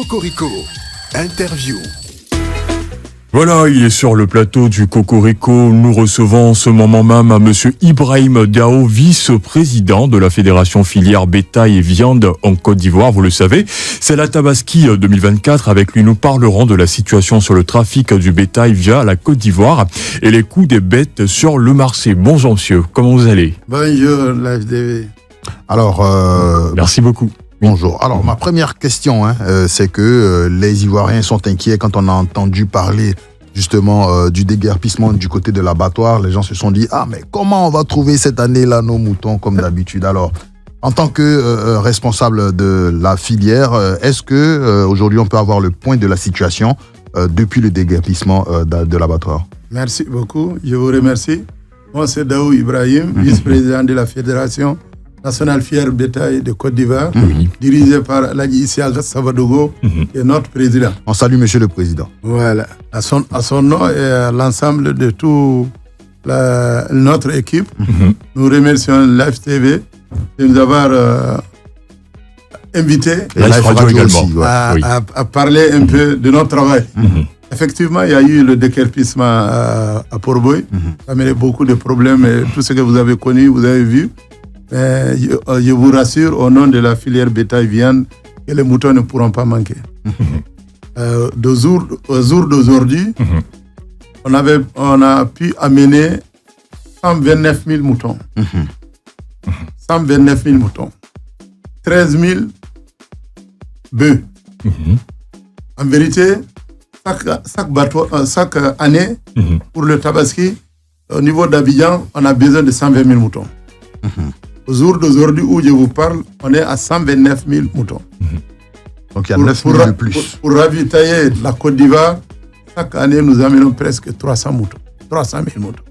Cocorico, interview. Voilà, il est sur le plateau du Cocorico. Nous recevons en ce moment même Monsieur Ibrahim Diao, vice-président de la Fédération filière bétail et viande en Côte d'Ivoire. Vous le savez, c'est la Tabaski 2024. Avec lui, nous parlerons de la situation sur le trafic du bétail via la Côte d'Ivoire et les coûts des bêtes sur le marché. Bonjour monsieur, comment vous allez? Bonjour, l'AFDV. Alors, Merci beaucoup. bonjour. Alors, ma première question, c'est que les Ivoiriens sont inquiets quand on a entendu parler justement du déguerpissement du côté de l'abattoir. Les gens se sont dit, ah, mais comment on va trouver cette année-là nos moutons comme d'habitude? Alors, en tant que responsable de la filière, est-ce que aujourd'hui on peut avoir le point de la situation depuis le déguerpissement de l'abattoir? Merci beaucoup, je vous remercie. Moi, c'est Daou Ibrahim, vice-président de la Fédération nationale fière bétail de Côte d'Ivoire, dirigée par Ladji Isiaka Savadogo, qui est notre président. On salue monsieur le président. Voilà, à son nom et à l'ensemble de toute notre équipe, nous remercions l'AFTV de nous avoir invités Live Radio également. aussi, ouais. à parler un peu de notre travail. Effectivement, il y a eu le déguerpissement à Port-Bouille. Ça a mené beaucoup de problèmes. Et tout ce que vous avez connu, vous avez vu. Mais je vous rassure, au nom de la filière bétail-viande, que les moutons ne pourront pas manquer. Au jour d'aujourd'hui, on a pu amener 129 000 moutons. 129 000 moutons. 13 000 bœufs. En vérité, chaque année, pour le Tabaski, au niveau d'Abidjan, on a besoin de 120 000 moutons. Au jour d'aujourd'hui où je vous parle, on est à 129 000 moutons. Donc il y a 9 000 de plus. Pour ravitailler la Côte d'Ivoire, chaque année, nous amenons presque 300 moutons. 300 000 moutons.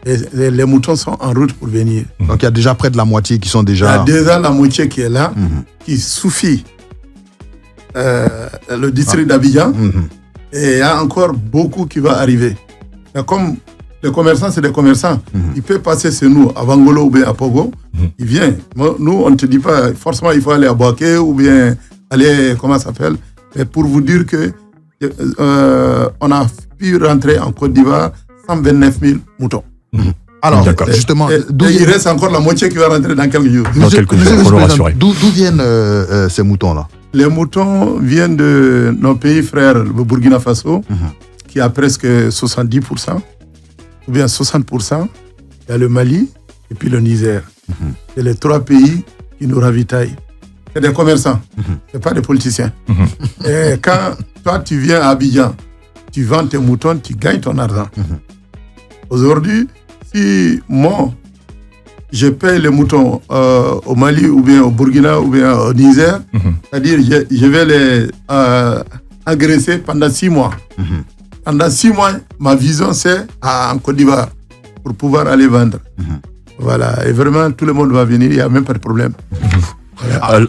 Et les moutons sont en route pour venir. Donc il y a déjà près de la moitié qui sont déjà... Il y a déjà la moitié qui est là, qui suffit le district d'Abidjan. Et il y a encore beaucoup qui va arriver. Mais comme les commerçants, c'est des commerçants, il peut passer chez nous, à Vangolo ou bien à Pogo, il vient. Nous, on ne te dit pas forcément il faut aller à Boaké ou bien aller, comment ça s'appelle. Mais pour vous dire que on a pu rentrer en Côte d'Ivoire 129 000 moutons. Alors, justement, et il reste encore la moitié qui va rentrer dans quelques jours. Dans quelques jours, pour le rassurer. D'où viennent ces moutons-là? Les moutons viennent de nos pays frères, le Burkina Faso, qui a presque 70%, ou bien 60%. Il y a le Mali et puis le Niger. C'est les trois pays qui nous ravitaillent. C'est des commerçants, ce pas des politiciens. Et quand toi, tu viens à Abidjan, tu vends tes moutons, tu gagnes ton argent. Aujourd'hui, si moi, je paye les moutons au Mali ou bien au Burkina ou bien au Niger, c'est-à-dire je vais les agresser pendant 6 mois. Pendant 6 mois, ma vision c'est en Côte d'Ivoire pour pouvoir aller vendre. Voilà, et vraiment tout le monde va venir, il n'y a même pas de problème. Voilà.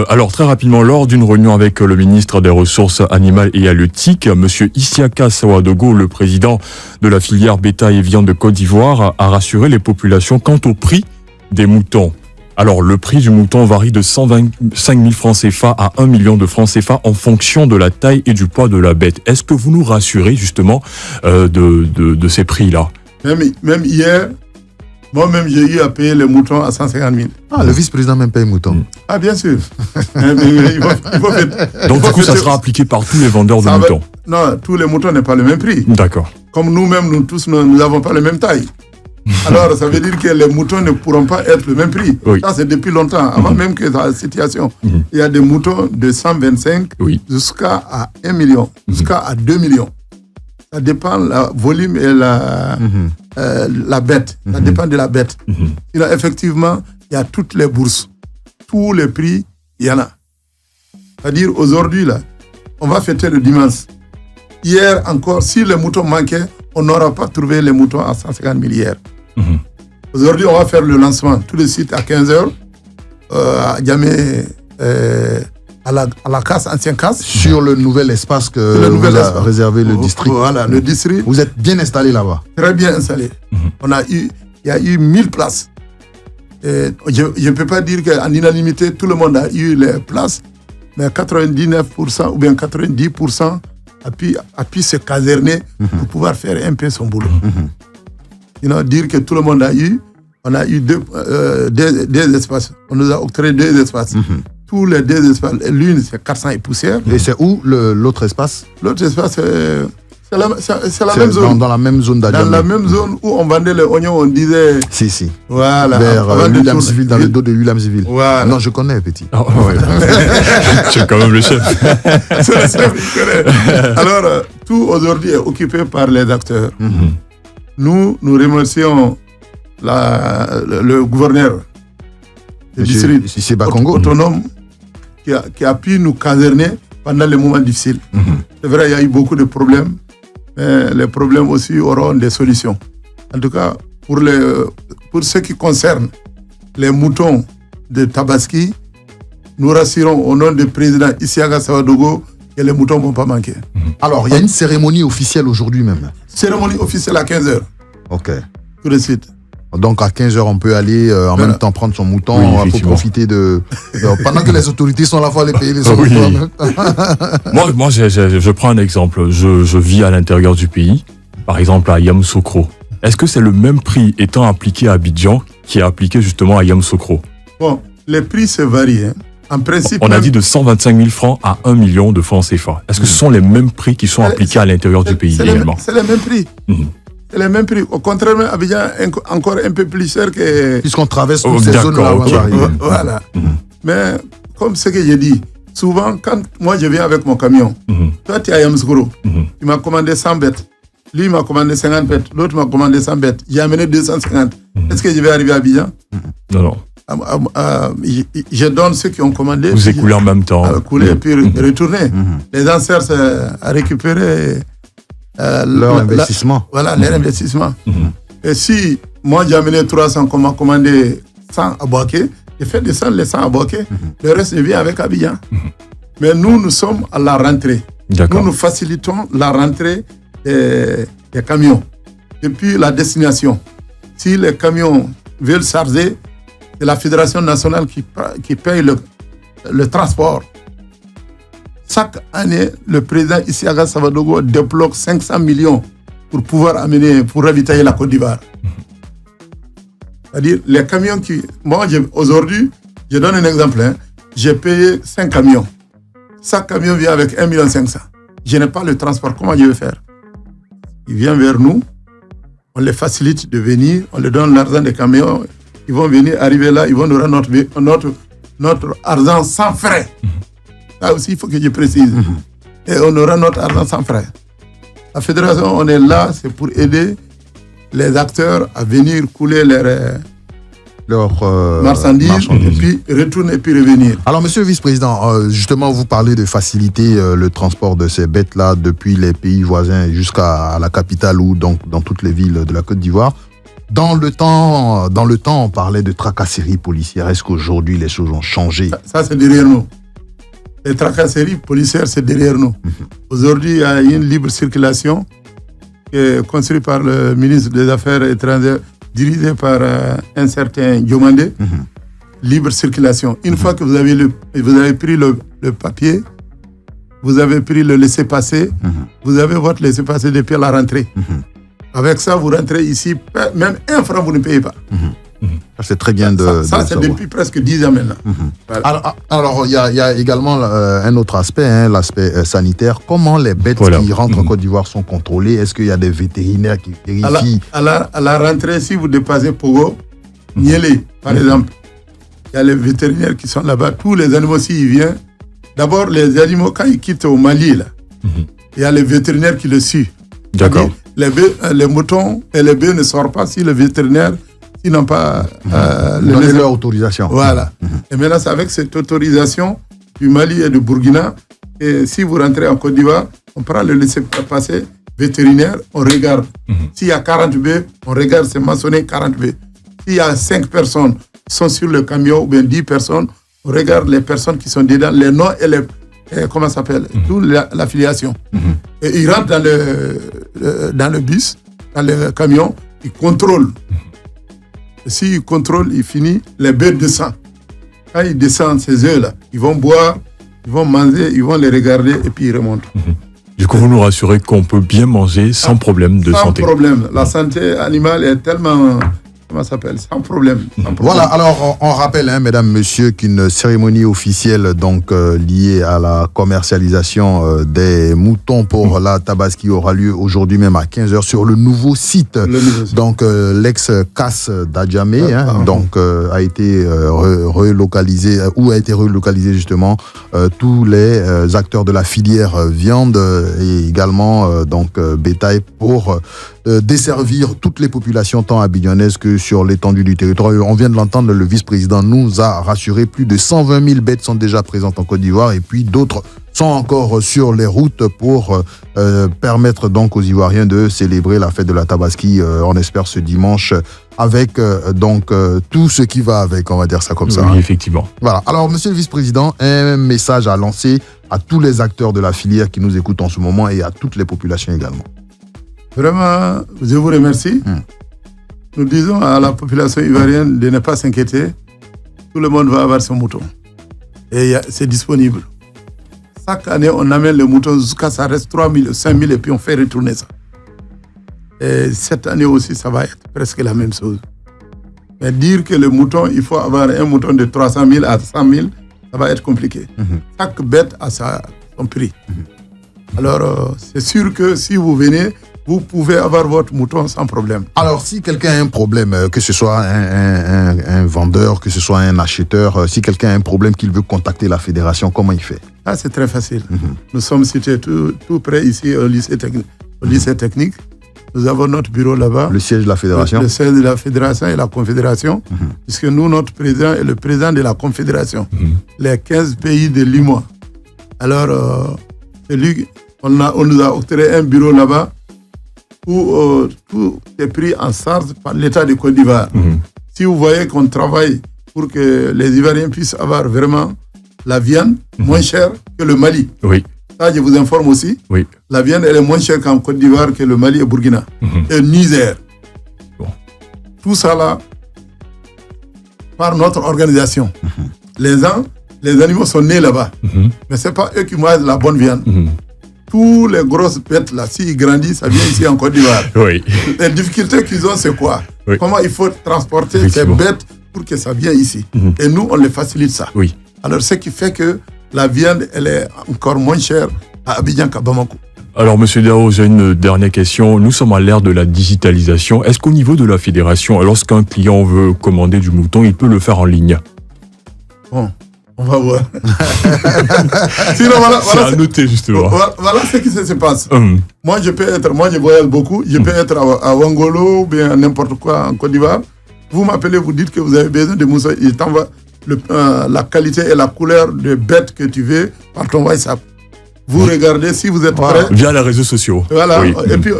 Alors très rapidement, lors d'une réunion avec le ministre des Ressources animales et halieutiques, Monsieur Isiaka Savadogo, le président de la filière bétail et viande de Côte d'Ivoire, a rassuré les populations quant au prix des moutons. Alors le prix du mouton varie de 125 000 francs CFA à 1 million de francs CFA en fonction de la taille et du poids de la bête. Est-ce que vous nous rassurez justement de ces prix-là? Même hier, moi-même, j'ai eu à payer les moutons à 150 000. Ah, le vice-président même paye moutons. Ah, bien sûr. Donc, du coup, ça sera appliqué par tous les vendeurs de moutons? Non, tous les moutons n'ont pas le même prix. D'accord. Comme nous-mêmes, nous tous, nous n'avons pas la même taille. Alors, ça veut dire que les moutons ne pourront pas être le même prix. Oui. Ça, c'est depuis longtemps, avant même que la situation. Il y a des moutons de 125 jusqu'à 1 million, jusqu'à 2 millions. Ça dépend du volume et la bête. Ça dépend de la bête. Sinon, effectivement, il y a toutes les bourses. Tous les prix, il y en a. C'est-à-dire, aujourd'hui, là, on va fêter le dimanche. Hier encore, si les moutons manquaient, on n'aura pas trouvé les moutons à 150 000 hier. Aujourd'hui, on va faire le lancement tout de suite à 15h à Djamé, à la casse, ancienne casse. Sur le nouvel espace que vous a réservé le district. Voilà, le district. Vous êtes bien installé là-bas? Très bien installé. Il y a eu 1000 places. Et je ne peux pas dire qu'en unanimité, tout le monde a eu les places. mais 99% ou bien 90% a pu se caserner pour pouvoir faire un peu son boulot. Dire que tout le monde on a eu deux espaces. On nous a octroyé 2 espaces. Tous les 2 espaces, l'une c'est 400 et poussière. Et c'est où l'autre espace? L'autre espace, c'est la même zone. Dans la même zone d'Adjamé. Dans la même zone où on vendait les oignons, on disait... Si. Voilà. Vers Williamsville, dans le dos de Williamsville. Voilà. Non, je connais, petit. Oh, ouais. C'est quand même le chef. C'est le chef qui connaît. Alors, tout aujourd'hui est occupé par les acteurs. Nous remercions le gouverneur du district autonome qui a pu nous caserner pendant les moments difficiles. C'est vrai, il y a eu beaucoup de problèmes, mais les problèmes aussi auront des solutions. En tout cas, pour ce qui concerne les moutons de Tabaski, nous rassurons au nom du président Isiaka Sawadogo que les moutons ne vont pas manquer. Alors, il y a une cérémonie officielle aujourd'hui même. Cérémonie officielle à 15h. Ok. Tout de suite. Donc à 15h, on peut aller en même temps prendre son mouton. Oui, on peut profiter de... pendant que les autorités sont là, il faut aller payer les moutons. Moi je prends un exemple. Je vis à l'intérieur du pays, par exemple à Yamoussoukro. Est-ce que c'est le même prix étant appliqué à Abidjan qui est appliqué justement à Yamoussoukro? Bon, les prix se varient. En principe, on a dit de 125 000 francs à 1 million de francs CFA. Est-ce que ce sont les mêmes prix qui sont appliqués à l'intérieur du pays également? C'est les mêmes prix. C'est les mêmes prix. Au contraire, Abidjan est encore un peu plus cher que... Puisqu'on traverse toutes ces zones-là. Voilà. Mais comme ce que j'ai dit, souvent, quand moi je viens avec mon camion, toi tu es à Yamoussoukro, il m'a commandé 100 bêtes. Lui, il m'a commandé 50 bêtes. L'autre m'a commandé 100 bêtes. J'ai amené 250. Est-ce que je vais arriver à Abidjan? Non. Je donne ceux qui ont commandé. Vous écoulez en même temps. Écouler et puis retourner. Les gens cherchent à récupérer leur investissement. Voilà, leur investissement. Et si moi j'ai amené 300, qu'on m'a commandé 100 à Boaké, je fais descendre les 100 à Boaké. Le reste, je viens avec Abidjan. Mais nous sommes à la rentrée. Nous facilitons la rentrée des camions depuis la destination. Si les camions veulent charger, c'est la Fédération nationale qui paye le transport. Chaque année, le président Isiaka Sawadogo débloque 500 millions pour pouvoir amener, pour ravitailler la Côte d'Ivoire. C'est-à-dire, les camions qui... Moi, aujourd'hui, je donne un exemple. J'ai payé 5 camions. Chaque camion vient avec 1,5 million. Je n'ai pas le transport. Comment je vais faire? Il vient vers nous. On les facilite de venir. On leur donne l'argent des camions. Ils vont venir, arriver là. Ils vont nous rendre notre argent sans frais. Ça aussi, il faut que je précise. Et on aura notre argent sans frais. La fédération, on est là, c'est pour aider les acteurs à venir couler leurs marchandises, et puis retourner et puis revenir. Alors, monsieur le vice-président, justement, vous parlez de faciliter le transport de ces bêtes-là depuis les pays voisins jusqu'à la capitale ou donc dans toutes les villes de la Côte d'Ivoire. Dans le temps, on parlait de tracasseries policières. Est-ce qu'aujourd'hui, les choses ont changé? Ça, c'est derrière nous. Les tracasseries policières, c'est derrière nous. Aujourd'hui, il y a une libre circulation qui est construite par le ministre des Affaires étrangères, dirigé par un certain Diomandé. Libre circulation. Une fois que vous avez pris le papier, vous avez pris le laissez-passer, vous avez votre laissez-passer depuis la rentrée. Avec ça, vous rentrez ici, même 1 franc, vous ne payez pas. C'est très bien ça c'est depuis presque 10 ans maintenant. Voilà. Alors, il y a également un autre aspect, l'aspect sanitaire. Comment les bêtes qui rentrent en Côte d'Ivoire sont contrôlées? Est-ce qu'il y a des vétérinaires qui vérifient? À la rentrée, si vous dépassez Pogo, Niélé, par exemple, il y a les vétérinaires qui sont là-bas. Tous les animaux, s'ils viennent, d'abord, les animaux, quand ils quittent au Mali, là, il y a les vétérinaires qui le suivent. D'accord. Les moutons et les bœufs ne sortent pas si le vétérinaire... Ils n'ont pas donné leur autorisation. Voilà. Et maintenant, c'est avec cette autorisation du Mali et du Burkina. Et si vous rentrez en Côte d'Ivoire, on prend le laissez-passer vétérinaire, on regarde. S'il y a 40 bœufs, on regarde, c'est mentionné 40 bœufs. S'il y a 5 personnes qui sont sur le camion, ou bien 10 personnes, on regarde les personnes qui sont dedans, les noms et les... comment ça s'appelle? Toute l'affiliation. Et ils rentrent dans le bus, dans le camion, ils contrôlent. S'ils contrôlent, il finit, les bêtes descendent. Quand ils descendent ces œufs-là, ils vont boire Ils vont manger, ils vont les regarder et puis ils remontent. Du coup, vous nous rassurez qu'on peut bien manger sans problème de santé. Sans problème. La santé animale est tellement... Comment ça s'appelle? Sans problème. Voilà, alors on rappelle, mesdames, messieurs, qu'une cérémonie officielle donc liée à la commercialisation des moutons pour la Tabaski aura lieu aujourd'hui même à 15h sur le nouveau site. Donc l'ex-casse d'Adjamé donc a été relocalisé, où a été relocalisé justement tous les acteurs de la filière viande et également donc bétail pour desservir toutes les populations tant abidjanaises que sur l'étendue du territoire. On vient de l'entendre, le vice-président nous a rassuré, plus de 120 000 bêtes sont déjà présentes en Côte d'Ivoire et puis d'autres sont encore sur les routes pour permettre donc aux Ivoiriens de célébrer la fête de la Tabaski, on espère ce dimanche, avec donc tout ce qui va avec, on va dire ça comme ça. Oui, effectivement. Voilà. Alors, monsieur le vice-président, un message à lancer à tous les acteurs de la filière qui nous écoutent en ce moment et à toutes les populations également. Vraiment, je vous remercie. Nous disons à la population ivoirienne de ne pas s'inquiéter. Tout le monde va avoir son mouton. Et c'est disponible. Chaque année, on amène le mouton jusqu'à ça reste 3 000, 5 000 et puis on fait retourner ça. Et cette année aussi, ça va être presque la même chose. Mais dire que le mouton, il faut avoir un mouton de 300 000 à 100 000, ça va être compliqué. Chaque bête a son prix. Alors, c'est sûr que si vous venez, vous pouvez avoir votre mouton sans problème. Alors, si quelqu'un a un problème, que ce soit un vendeur, que ce soit un acheteur, si quelqu'un a un problème qu'il veut contacter la fédération, comment il fait? Ah, c'est très facile. Nous sommes situés tout près ici au lycée technique. Nous avons notre bureau là-bas. Le siège de la fédération. Le siège de la fédération et la confédération. Puisque nous, notre président est le président de la confédération. Les 15 pays de l'UMOA. Alors, on nous a octroyé un bureau là-bas où tout est pris en charge par l'État de Côte d'Ivoire. Si vous voyez qu'on travaille pour que les Ivoiriens puissent avoir vraiment la viande moins chère que le Mali. Oui. Ça, je vous informe aussi. Oui. La viande, elle est moins chère qu'en Côte d'Ivoire, que le Mali et Burkina. Et Niger. Bon. Tout ça là, par notre organisation. Les animaux sont nés là-bas. Mais ce n'est pas eux qui mangent la bonne viande. Tous les grosses bêtes là, s'ils grandissent, ça vient ici en Côte d'Ivoire. Oui. Les difficultés qu'ils ont, c'est quoi? Comment il faut transporter ces bêtes pour que ça vienne ici. Et nous, on les facilite ça. Oui. Alors, ce qui fait que la viande, elle est encore moins chère à Abidjan qu'à Bamako. Alors, monsieur Dao, j'ai une dernière question. Nous sommes à l'ère de la digitalisation. Est-ce qu'au niveau de la fédération, lorsqu'un client veut commander du mouton, il peut le faire en ligne? Bon, on va voir. Sinon, c'est à noter, justement. Voilà ce qui se passe. Moi, je voyage beaucoup. Je peux être à Wangolo ou bien n'importe quoi en Côte d'Ivoire. Vous m'appelez, vous dites que vous avez besoin de mouton. Il t'envoie la qualité et la couleur de bête que tu veux par ton WhatsApp. Vous regardez si vous êtes prêt. Via les réseaux sociaux. Voilà. Oui. Et puis,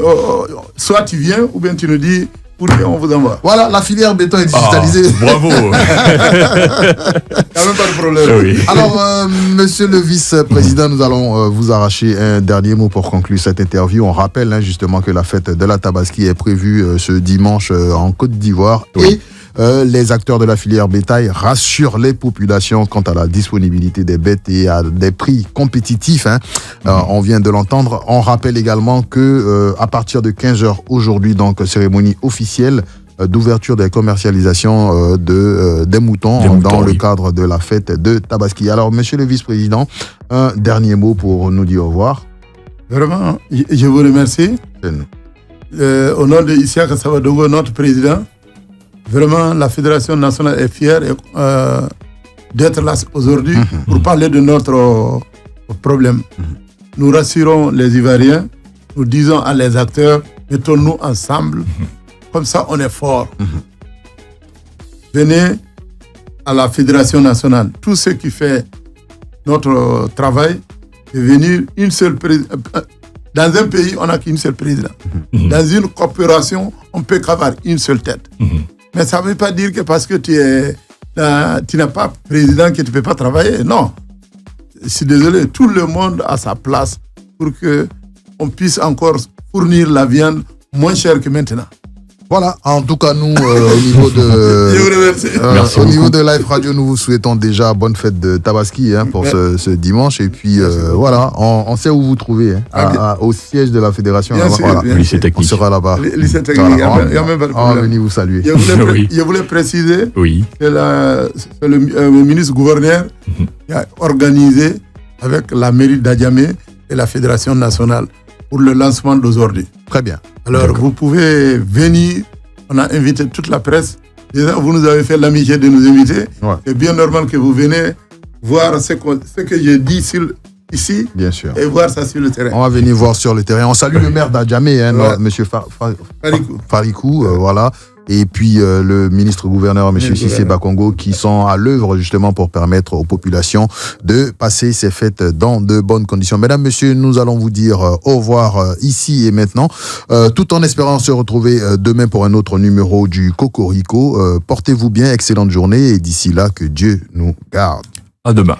soit tu viens ou bien tu nous dis pour qu'on vous envoie. Voilà, la filière béton est digitalisée. Bravo. Il n'y a même pas de problème. Oui. Alors, monsieur le vice-président, nous allons vous arracher un dernier mot pour conclure cette interview. On rappelle justement que la fête de la Tabaski est prévue ce dimanche en Côte d'Ivoire. Oui. Et les acteurs de la filière bétail rassurent les populations quant à la disponibilité des bêtes et à des prix compétitifs. On vient de l'entendre. On rappelle également que à partir de 15h aujourd'hui, donc cérémonie officielle d'ouverture des commercialisations des moutons dans le cadre de la fête de Tabaski. Alors, monsieur le vice-président, un dernier mot pour nous dire au revoir. Vraiment, je vous remercie. Au nom de Isiaka Sawadogo, notre président, vraiment, la Fédération nationale est fière d'être là aujourd'hui pour parler de notre problème. Nous rassurons les Ivoiriens, nous disons à les acteurs, mettons-nous ensemble, comme ça on est fort. Venez à la Fédération nationale. Tout ce qui fait notre travail, c'est venir une seule présidente. Dans un pays, on n'a qu'une seule présidente. Dans une coopération, on peut qu'avoir une seule tête. Mais ça ne veut pas dire que parce que tu n'as pas président que tu ne peux pas travailler. Non. Je suis désolé, tout le monde a sa place pour qu'on puisse encore fournir la viande moins chère que maintenant. Voilà, en tout cas, nous, au niveau de... Je vous remercie. Merci au beaucoup. niveau de Live Radio, nous vous souhaitons déjà bonne fête de Tabaski pour ce dimanche. Et puis, voilà, on sait où vous trouvez, au siège de la fédération. Bien sûr, Voilà. bien Lycée On technique. sera là-bas. Lycée technique, Voilà, il y a même pas de on va problème. venir vous saluer. Oui. Je voulais préciser Oui. que c'est le ministre gouverneur qui a organisé avec la mairie d'Adjamé et la Fédération nationale pour le lancement d'aujourd'hui. Très bien. Alors, vous pouvez venir. On a invité toute la presse. Déjà, vous nous avez fait l'amitié de nous inviter. Ouais. C'est bien normal que vous venez voir ce que j'ai dit ici Bien sûr. et voir ça sur le terrain. On va venir voir sur le terrain. On salue le maire d'Adjamé, monsieur Farikou. Farikou, voilà. Et puis le ministre-gouverneur, monsieur Cissé Bakongo, qui sont à l'œuvre justement pour permettre aux populations de passer ces fêtes dans de bonnes conditions. Mesdames, messieurs, nous allons vous dire au revoir ici et maintenant, tout en espérant se retrouver demain pour un autre numéro du Cocorico. Portez-vous bien, excellente journée et d'ici là, que Dieu nous garde. À demain.